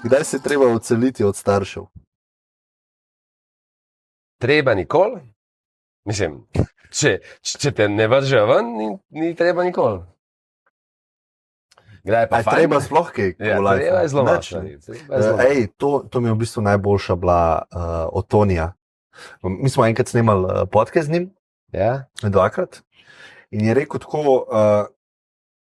Kdaj se je treba odseliti od staršev? Treba nikoli. Mislim, če te ne vržejo ven, ni treba nikoli. Kdaj je pa fajn? Treba sploh kaj? Treba je zelo malo. To mi je v bistvu najboljša bila od Tonija. Mi smo enkrat snemali podcast z njim, dvakrat, in je rekel tako,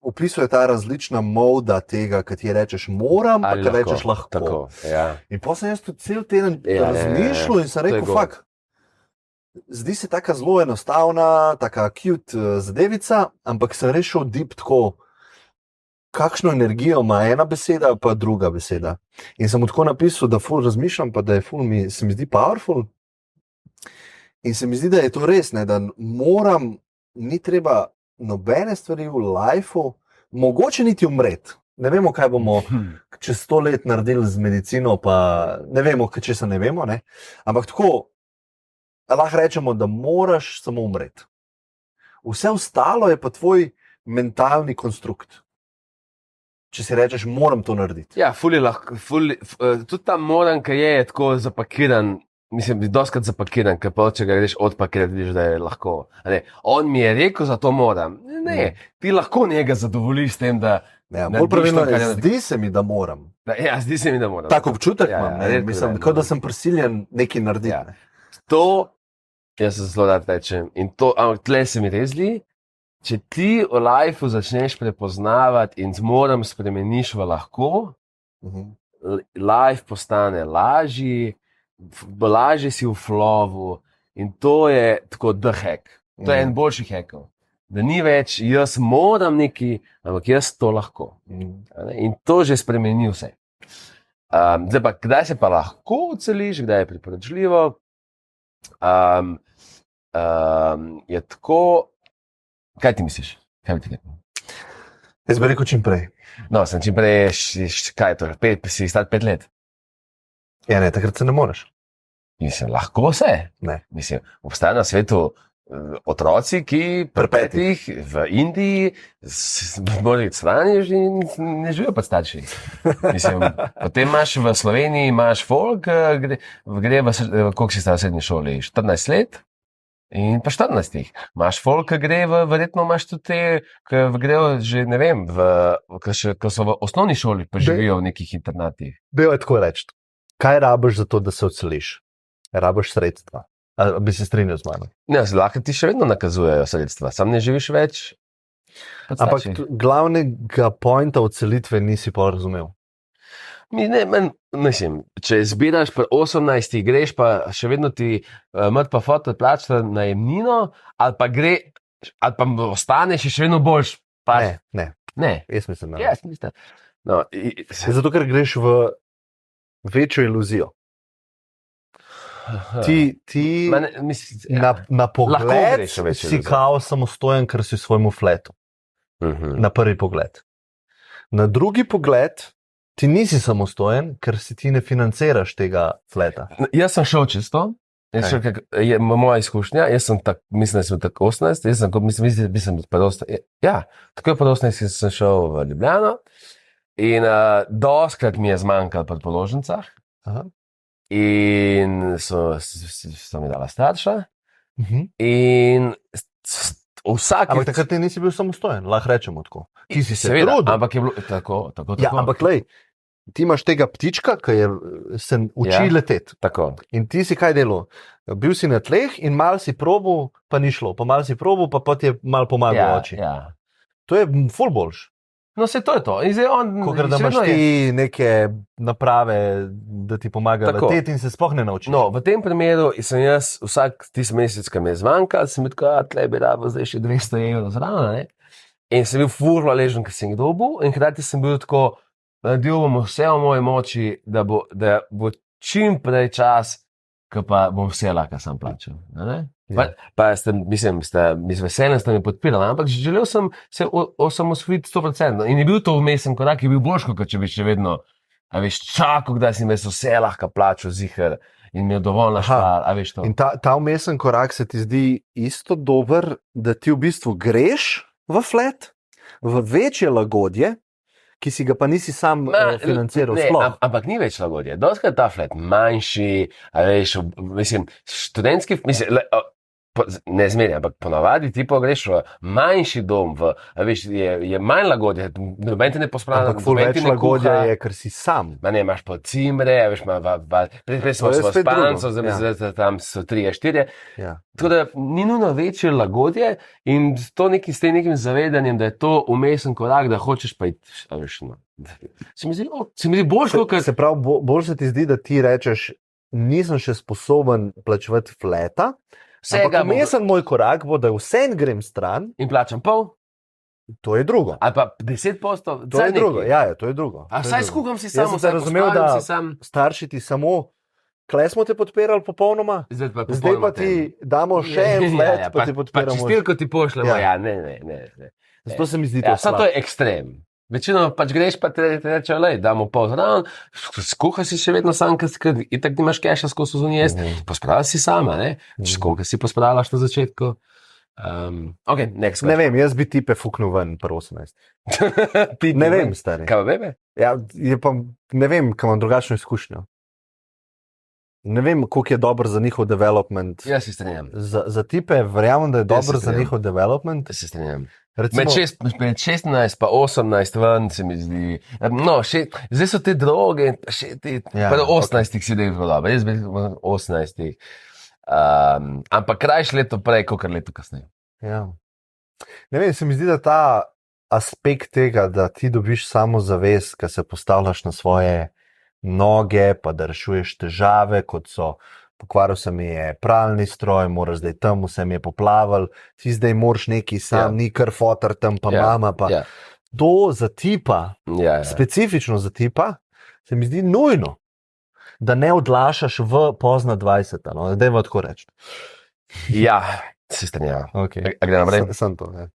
opisuje ta različna moda tega, kad ti rečeš moram, pa kad rečeš lahko. Tako, ja. In potem sem jaz tudi cel teden razmišljal in sem rekel, fakt, zdi se taka zelo enostavna, taka cute zadevica, ampak sem rešil deep tako, kakšno energijo ima ena beseda, pa druga beseda. In sem mu tako napisal, da ful razmišljam, pa da je ful se mi zdi powerful. In se mi zdi, da je to res, ne, da moram, ni treba nobene stvari v lifeu, mogoče niti umreti. Ne vemo, kaj bomo čez 100 let naredili z medicino, pa ne vemo, česa ne vemo, ne. Ampak tako, lahko rečemo, da moraš samo umreti. Vse ostalo je pa tvoj mentalni konstrukt. Če si rečeš, moram to narediti. Ja, ful je lahko, tudi ta moram, ki je tako zapakiran, mislim, doskrat zapakiran, ker pa če ga greš odpakirati, vidiš, da je lahko. Ne, on mi je rekel, zato moram. Ne, ti lahko njega zadovoljiš s tem, da bolj pravilno je, zdi se mi, da moram. Ja, zdi se mi, da moram. Tako občutek imam, mislim, kot da sem prisiljen nekaj narediti. Ja. To, jaz se zelo rad rečem, in to, ampak tle se mi res zdi, če ti v lifeu začneš prepoznavati in moram spremeniš v lahko, life postane lažji, lažje si v flowu in to je tako the hack. To je en boljših hackov. Da ni več, jaz moram nekaj, ampak jaz to lahko. In to že spremeni vse. Zdaj pa, kdaj se pa lahko odseliš, kdaj je priporočljivo, je tako. Kaj ti misliš? Kaj bi ti rekel? Jaz bi rekel čim prej. No, sem čim prej, kaj je to, si star 5 let? Ja, ne, takrat se ne moreš. Mislim, lahko se. Ne. Mislim, obstaja na svetu otroci, ki pri 5 v Indiji morajo iti strani in ne živijo pa starši. Mislim, potem imaš v Sloveniji, imaš folk, gre koliko si star v srednji šoli? 14 let? In pa 14. Imaš folk, ki gre verjetno imaš tudi te, ki grejo že, ne vem, ko so v osnovni šoli, pa živijo v nekih internatih. Bilo je tako reči. Kaj rabiš za to, da se odseliš? Rabiš sredstva. Ali bi se strinjal z mano? Ne, lahko ti še vedno nakazujejo sredstva, sam ne živiš več. Ampak glavnega pointa odselitve nisi pa razumel. Mislim, če zbiraš pri 18, greš pa še vedno ti mrt pa foto plačati najemnino, ali pa ostaneš še vedno boljš. Ne. Jaz mislim, da. No, zato, ker greš v večjo iluzijo. Na pogled si kao samostojen, ker si v svojemu fletu. Na prvi pogled. Na drugi pogled ti nisi samostojen, ker si ti ne financiraš tega fleta. Jaz sem šel čez to, moja izkušnja, mislim, da sem tako 18, mislim, tako je pa 18, sem šel v Ljubljano in doskrat mi je zmanjkalo pri položnicah. In so mi dala starša. In vsak. Ampak takrat ti nisi bil samostojen, lahko rečemo tako. Ti si se trudil. Ampak je bilo tako. Ja, ampak lej, ti imaš tega ptička, ki se uči leteti. Tako. In ti si kaj delal? Bil si na tleh in mal si probal, pa ni šlo. Pa mal si probal, pa ti je mal pomagal oči. Ja. To je ful boljš. No, se to je to. Kakor da imaš ti neke naprave, da ti pomagajo leteti in se sploh ne naučiš. No, v tem primeru sem jaz vsak tisti mesec, ki me je zmanjkal, sem bil tako, tle bi dal zdaj še 200 evrov zraven, ne? In sem bil ful hvaležen, ker sem jih dobil in hkrati sem bil tako, naredil bom vse v moji moči, da bo čim prej čas, ki pa bom vse lahko sam plačal. Pa mislim, z veseljem ste me podpirali, ampak želel sem se osamosvojiti 100%. In je bil to vmesen korak, je bil boljš, kot če bi še vedno, čakal, kdaj si me vse lahko plačal ziher in mi je dovolj našla, to. In ta vmesen korak se ti zdi isto dober, da ti v bistvu greš v flet, v večje lagodje, ki si ga pa nisi sam financiral ne, sploh. ampak ni več lagodje. Doskrat ta flat manjši, a veš, mislim, študentski, mislim, ne zmeri, ampak ponavadi ti pa greš v manjši dom, a veš, je manj lagodje, noben te ne pospravlja. Ampak ful več lagodja je, ker si sam. Ma ne, imaš pa cimre, a veš, prej smo s spancov, zdaj tam so 3-4. Ja. Tako da ni nujno večje lagodje in to s tem nekim zavedanjem, da je to umesen korak, da hočeš pa iti, a veš, no. Se mi zdi bolj kot... Se pravi, bolj se ti zdi, da ti rečeš, nisem še sposoben plačevati fleta, ampak umesen moj korak bo, da vsem grem stran. In plačam pol. To je drugo. Ali pa 10%. To je drugo, ja, to je drugo. A vsaj skuham si samo, jaz sem razumel, da starši ti samo, klej smo te podpirali popolnoma, zdaj pa ti damo še en flet, pa ti podpiramo. Pa čistilko ti pošljemo, ne. Zato se mi zdi to slab. To je ekstrem. Večino pač greš, pa te rečejo, lej, damo pol zraven, skuha si še vedno sam, ker itak nimaš keša skozi zunaj jesti, pospravlja si sama, ne? Koliko si pospravljaš na začetku? Ok, next question. Ne vem, jaz bi tipe fuknul ven par 18. Ne vem, stari. Kaj pa bebe? Ja, je pa, ne vem, kam imam drugačno izkušnjo. Ne vem, koliko je dobro za njihov development. Jaz se strinjam. Za tipe verjamem, da je dobro za njihov development. Jaz se strinjam. Recimo, Med 16 pa 18 ven se mi zdi. No, zdaj so te droge, pa 18 si delal dobro, jaz bi 18. Ampak krajš leto prej, kot leto kasneje. Ja. Ne vem, se mi zdi, da ta aspekt tega, da ti dobiš samozavest, ko se postavljaš na svoje noge, pa da rešuješ težave, kot so pokvaril se mi je pralni stroj, moraš zdaj tam, vse mi je poplaval, ti zdaj moraš neki sam, ni kar fotor tam, pa mama, pa to za tipa, specifično za tipa, se mi zdi nujno, da ne odlašaš v pozna 20, no, dajmo tako reči. Ja, se strinjam. Okay. A gre naprej? Sem to, ne.